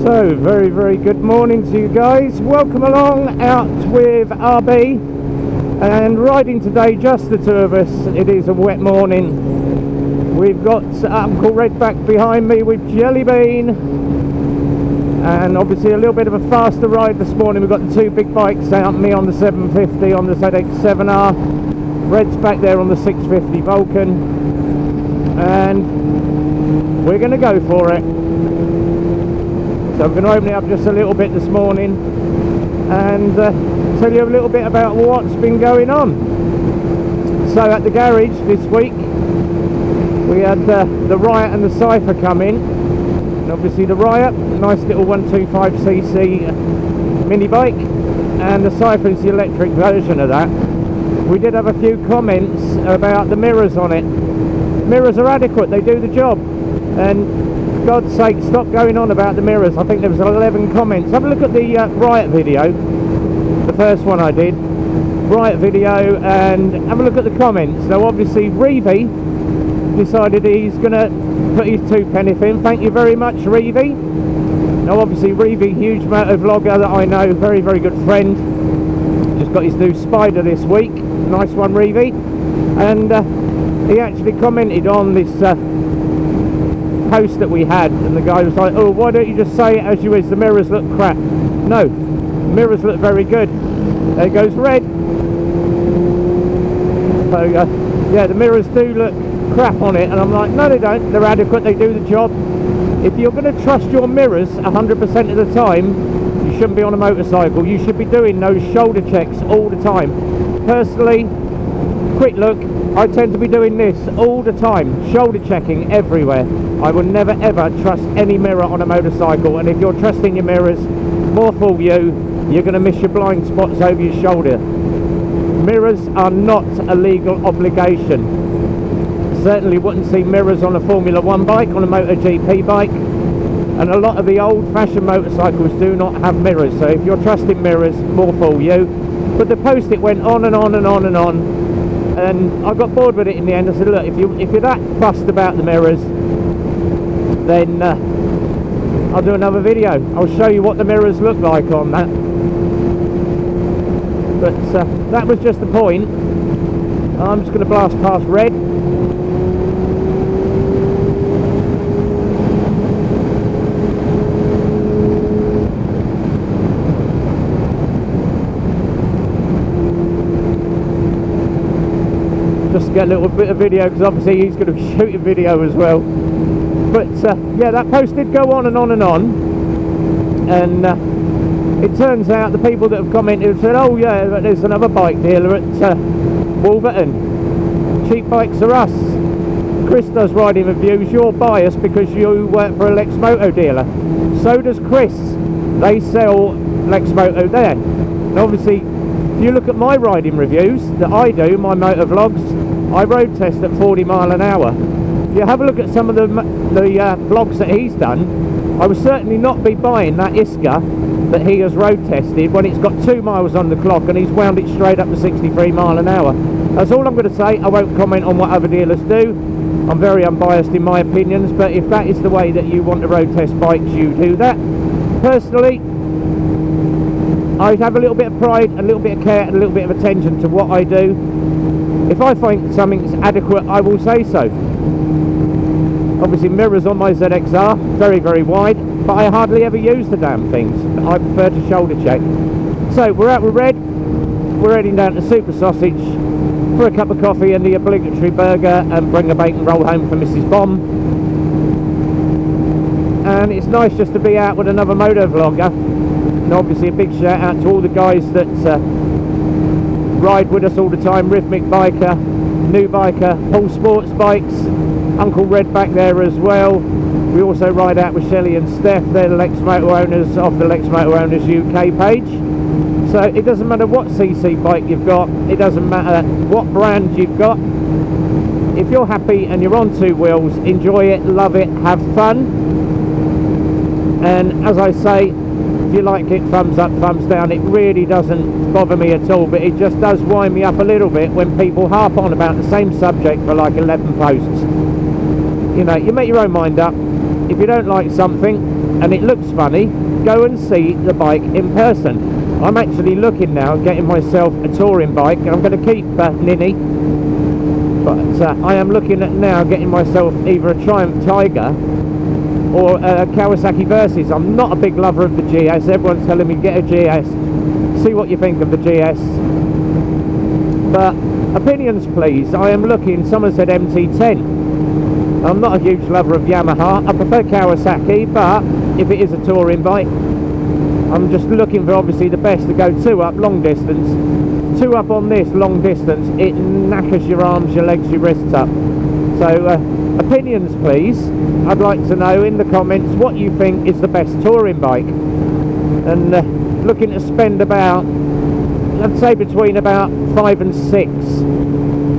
So, very good morning to you guys. Welcome along out with RB and riding today, just the two of us. It is a wet morning. We've got UncleRed back behind me with Jelly Bean, and obviously a little bit of a faster ride this morning. We've got the two big bikes out, me on the 750 on the ZX7R, Red's back there on the 650 Vulcan, and we're going to go for it. So I'm going to open it up just a little bit this morning and tell you a little bit about what's been going on. So at the garage this week we had the Riot and the Cypher come in, and obviously the Riot, nice little 125cc mini bike, and the Cypher is the electric version of that. We did have a few comments about the mirrors on it. Mirrors are adequate, they do the job, and for God's sake, stop going on about the mirrors. I think there was 11 comments. Have a look at the Riot video, the first one I did, Riot video, and have a look at the comments. Now obviously Reevy decided he's going to put his 2 pence in. Thank you very much, Reevy. Now obviously Reevy, huge motovlogger that I know, very good friend, just got his new Spider this week. Nice one, Reevy. And he actually commented on this post that we had, and the guy was like, oh, why don't you just say it as you is, the mirrors look crap. No, mirrors look very good. There goes Red. So yeah, the mirrors do look crap on it, and I'm like, no they don't, they're adequate, they do the job. If you're going to trust your mirrors 100% of the time, you shouldn't be on a motorcycle. You should be doing those shoulder checks all the time. Personally, quick look, I tend to be doing this all the time, shoulder checking everywhere. I will never ever trust any mirror on a motorcycle, and if you're trusting your mirrors, more fool you, you're going to miss your blind spots over your shoulder. Mirrors are not a legal obligation. Certainly wouldn't see mirrors on a Formula 1 bike, on a MotoGP bike, and a lot of the old-fashioned motorcycles do not have mirrors, so if you're trusting mirrors, more fool you. But the post, it went on and on and on and on, and I got bored with it in the end. I said, look, if you're that fussed about the mirrors, then I'll do another video. I'll show you what the mirrors look like on that. But that was just the point. I'm just going to blast past Red. Just to get a little bit of video, because obviously he's going to be shooting video as well. But yeah, that post did go on and on and on, and it turns out the people that have commented have said, oh yeah, there's another bike dealer at Wolverton, cheap bikes are us. Chris does riding reviews, you're biased because you work for a Lex Moto dealer. So does Chris, they sell Lex Moto there. And obviously, if you look at my riding reviews that I do, my Motovlogs, I road test at 40 mile an hour. If you have a look at some of the vlogs that he's done, I would certainly not be buying that Iska that he has road tested when it's got 2 miles on the clock and he's wound it straight up to 63 mile an hour. That's all I'm going to say. I won't comment on what other dealers do. I'm very unbiased in my opinions, but if that is the way that you want to road test bikes, you do that. Personally, I have a little bit of pride, a little bit of care, and a little bit of attention to what I do. If I find something's adequate, I will say so. Obviously mirrors on my ZXR, very wide, but I hardly ever use the damn things. I prefer to shoulder check. So we're out with Red, we're heading down to Super Sausage for a cup of coffee and the obligatory burger, and bring a bacon roll home for Mrs. Bomb. And it's nice just to be out with another motovlogger, and obviously a big shout out to all the guys that ride with us all the time, Therhythmicbiker, New Biker, Paul Sports Bikes, UncleRed back there as well. We also ride out with Shelley and Steph, they're the Lex Moto owners of the Lex Moto Owners UK page. So it doesn't matter what CC bike you've got, it doesn't matter what brand you've got. If you're happy and you're on 2 wheels, enjoy it, love it, have fun. And as I say, if you like it, thumbs up, thumbs down. It really doesn't bother me at all, but it just does wind me up a little bit when people harp on about the same subject for like 11 posts. You know, you make your own mind up. If you don't like something, and it looks funny, go and see the bike in person. I'm actually looking now at getting myself a touring bike, and I'm going to keep Ninny, but I am looking at now getting myself either a Triumph Tiger or a Kawasaki Versys. I'm not a big lover of the GS. Everyone's telling me get a GS, see what you think of the GS, but opinions please. I am looking, someone said MT10. I'm not a huge lover of Yamaha. I prefer Kawasaki, but if it is a touring bike, I'm just looking for obviously the best to go 2 up long distance. 2 up on this long distance, it knackers your arms, your legs, your wrists up. So opinions please. I'd like to know in the comments what you think is the best touring bike, and looking to spend about, I'd say between about 5 and 6.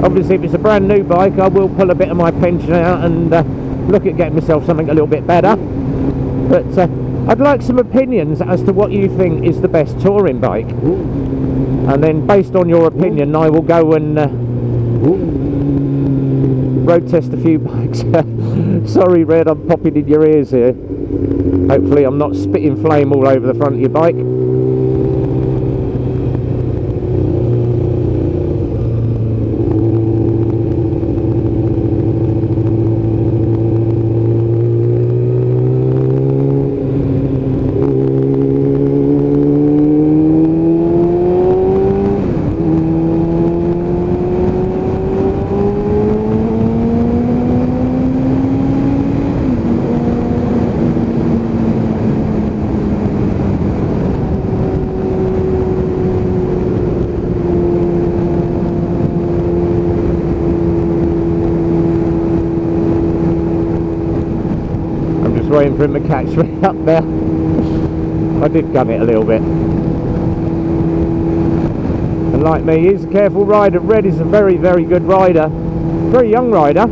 Obviously if it's a brand new bike, I will pull a bit of my pension out and look at getting myself something a little bit better, but I'd like some opinions as to what you think is the best touring bike, and then based on your opinion I will go and road test a few bikes. Sorry Red, I'm popping in your ears here. Hopefully I'm not spitting flame all over the front of your bike. Waiting for him to catch me up there. I did gun it a little bit, and like me, he's a careful rider. Red is a very good rider, very young rider.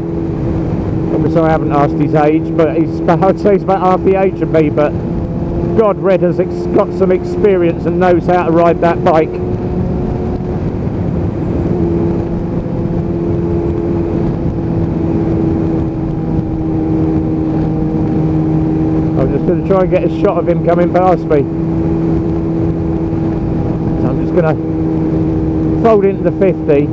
Obviously I haven't asked his age, but I'd say he's about half the age of me, but God, Red has got some experience and knows how to ride that bike. Going to try and get a shot of him coming past me. So I'm just going to fold into the 50,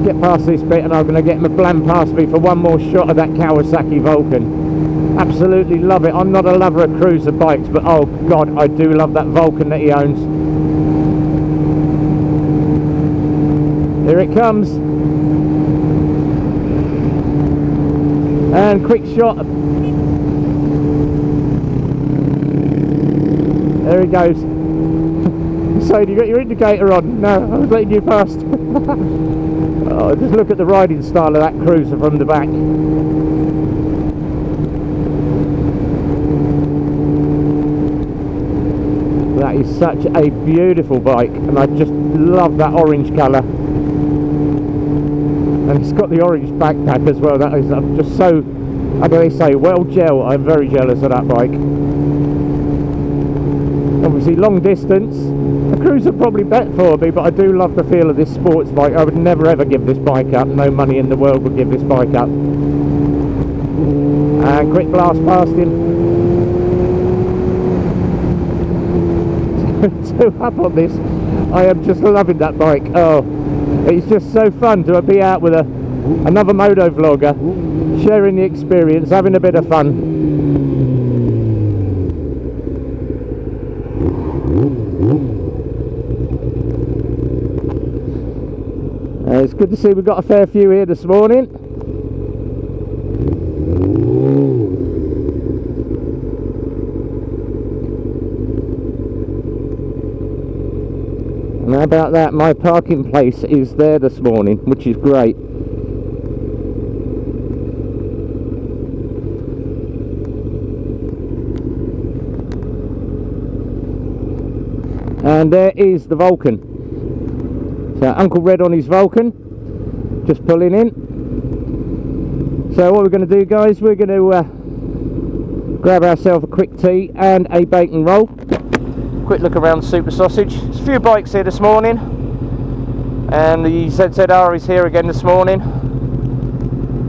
get past this bit, and I'm going to get him a bland past me for one more shot of that Kawasaki Vulcan. Absolutely love it. I'm not a lover of cruiser bikes, but oh God, I do love that Vulcan that he owns. Here it comes. And quick shot. There he goes. So you got your indicator on? No, I was letting you past. Oh, just look at the riding style of that cruiser from the back. That is such a beautiful bike, and I just love that orange colour. And it's got the orange backpack as well. That is, I'm just so, how do they say, well gel. I'm very jealous of that bike. Obviously long distance, a cruiser probably better for me, but I do love the feel of this sports bike. I would never ever give this bike up. No money in the world would give this bike up. And quick blast past him. 2 up on this. I am just loving that bike. Oh, it's just so fun to be out with another moto vlogger, sharing the experience, having a bit of fun. It's good to see we've got a fair few here this morning. And how about that, my parking place is there this morning, which is great. And there is the Vulcan. So UncleRed on his Vulcan, just pulling in. So what we're going to do, guys, we're going to grab ourselves a quick tea and a bacon roll. Quick look around Super Sausage. There's a few bikes here this morning, and the ZZR is here again this morning.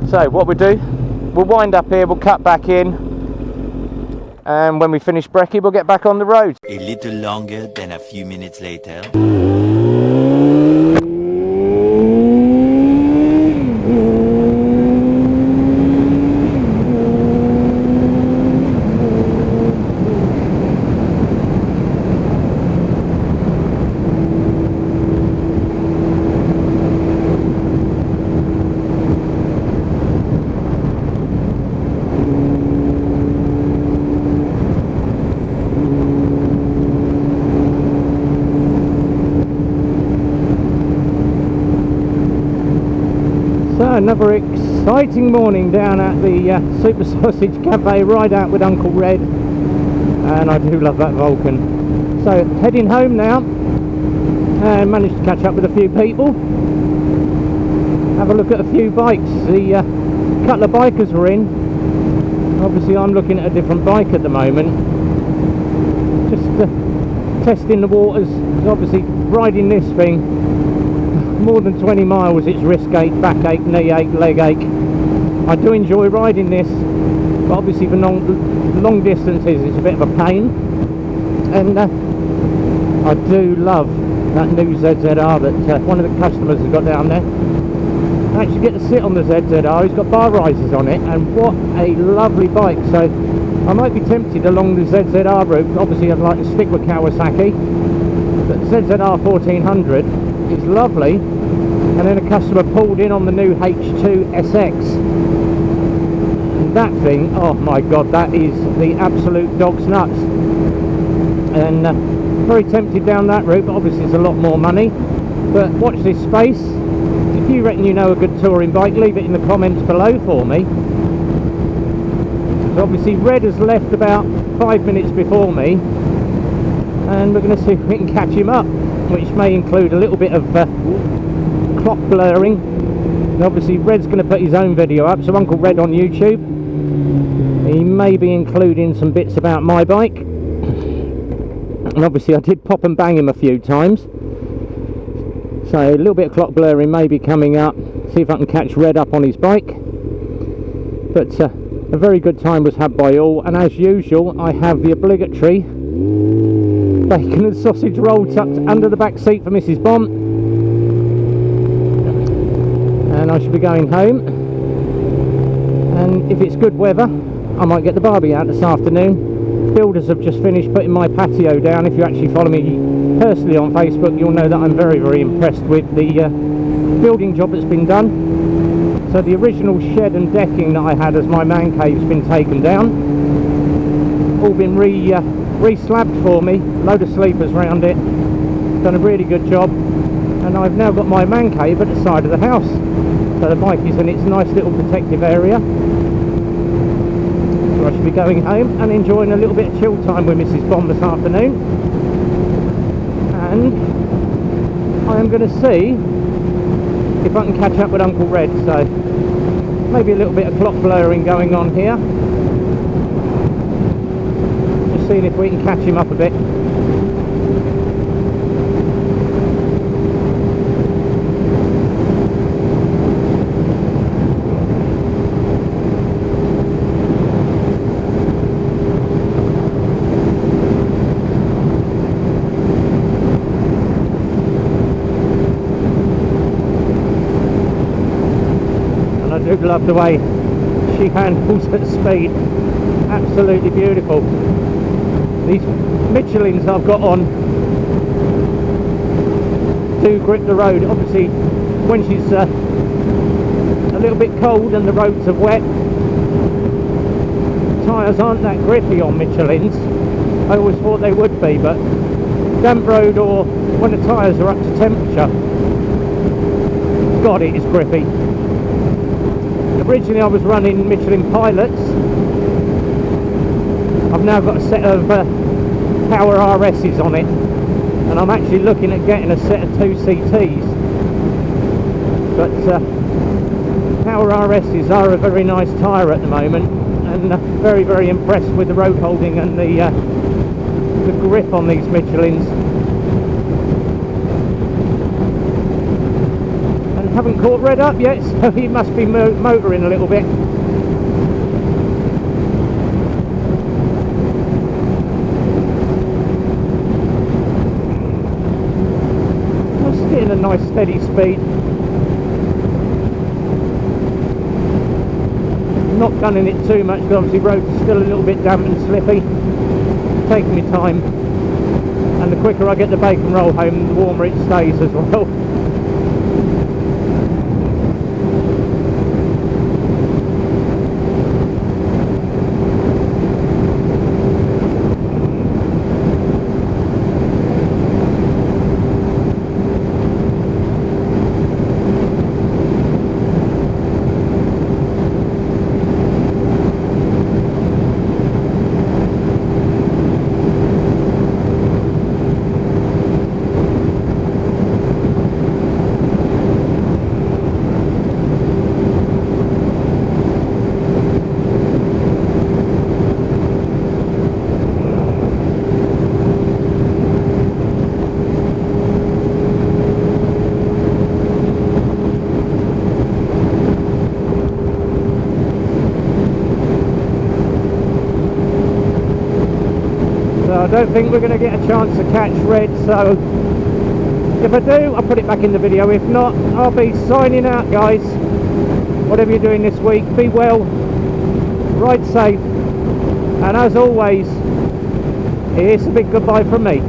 So what we do, we'll wind up here, we'll cut back in, and when we finish brekkie we'll get back on the road. A little longer than a few minutes later. Another exciting morning down at the Super Sausage Cafe, right out with UncleRed, and I do love that Vulcan. So heading home now, and managed to catch up with a few people, have a look at a few bikes. The couple of bikers were in. Obviously I'm looking at a different bike at the moment, just testing the waters. Obviously riding this thing more than 20 miles, it's wrist ache, back ache, knee ache, leg ache. I do enjoy riding this, but obviously for long distances it's a bit of a pain. And I do love that new ZZR that one of the customers has got down there. I actually get to sit on the ZZR, he's got bar risers on it, and what a lovely bike. So I might be tempted along the ZZR route. Obviously I'd like to stick with Kawasaki, but the ZZR 1400 is lovely. And then a customer pulled in on the new H2 SX, and that thing, oh my god, that is the absolute dog's nuts. And very tempted down that route, but obviously it's a lot more money. But watch this space. If you reckon you know a good touring bike, leave it in the comments below for me. So obviously Red has left about 5 minutes before me, and we're going to see if we can catch him up, which may include a little bit of clock blurring. And obviously Red's going to put his own video up, so UncleRed on YouTube. He may be including some bits about my bike, and obviously I did pop and bang him a few times, so a little bit of clock blurring may be coming up. See if I can catch Red up on his bike. But a very good time was had by all, and as usual I have the obligatory bacon and sausage roll tucked under the back seat for Mrs. Bomb. And I should be going home, and if it's good weather I might get the Barbie out this afternoon. Builders have just finished putting my patio down. If you actually follow me personally on Facebook, you'll know that I'm very impressed with the building job that's been done. So the original shed and decking that I had as my man cave's been taken down, all been re-slabbed for me, load of sleepers round it, done a really good job, and I've now got my man cave at the side of the house. So the bike is in its nice little protective area. So I should be going home and enjoying a little bit of chill time with Mrs. Bomb this afternoon. And I am going to see if I can catch up with UncleRed. So maybe a little bit of clock blurring going on here. Just seeing if we can catch him up a bit. I do love the way she handles at speed, absolutely beautiful. These Michelins I've got on do grip the road. Obviously when she's a little bit cold and the roads are wet, tyres aren't that grippy on Michelins. I always thought they would be, but damp road or when the tyres are up to temperature, God, it is grippy. Originally I was running Michelin Pilots. I've now got a set of Power RS's on it, and I'm actually looking at getting a set of 2 CTs. But Power RS's are a very nice tyre at the moment, and very impressed with the road holding and the grip on these Michelins. Haven't caught Red up yet, so he must be motoring a little bit. nice steady speed. Not gunning it too much because obviously roads are still a little bit damp and slippy. Taking my time, and the quicker I get the bacon roll home, the warmer it stays as well. I don't think we're going to get a chance to catch Red, so if I do, I'll put it back in the video. If not, I'll be signing out, guys. Whatever you're doing this week, be well, ride safe, and as always, here's a big goodbye from me.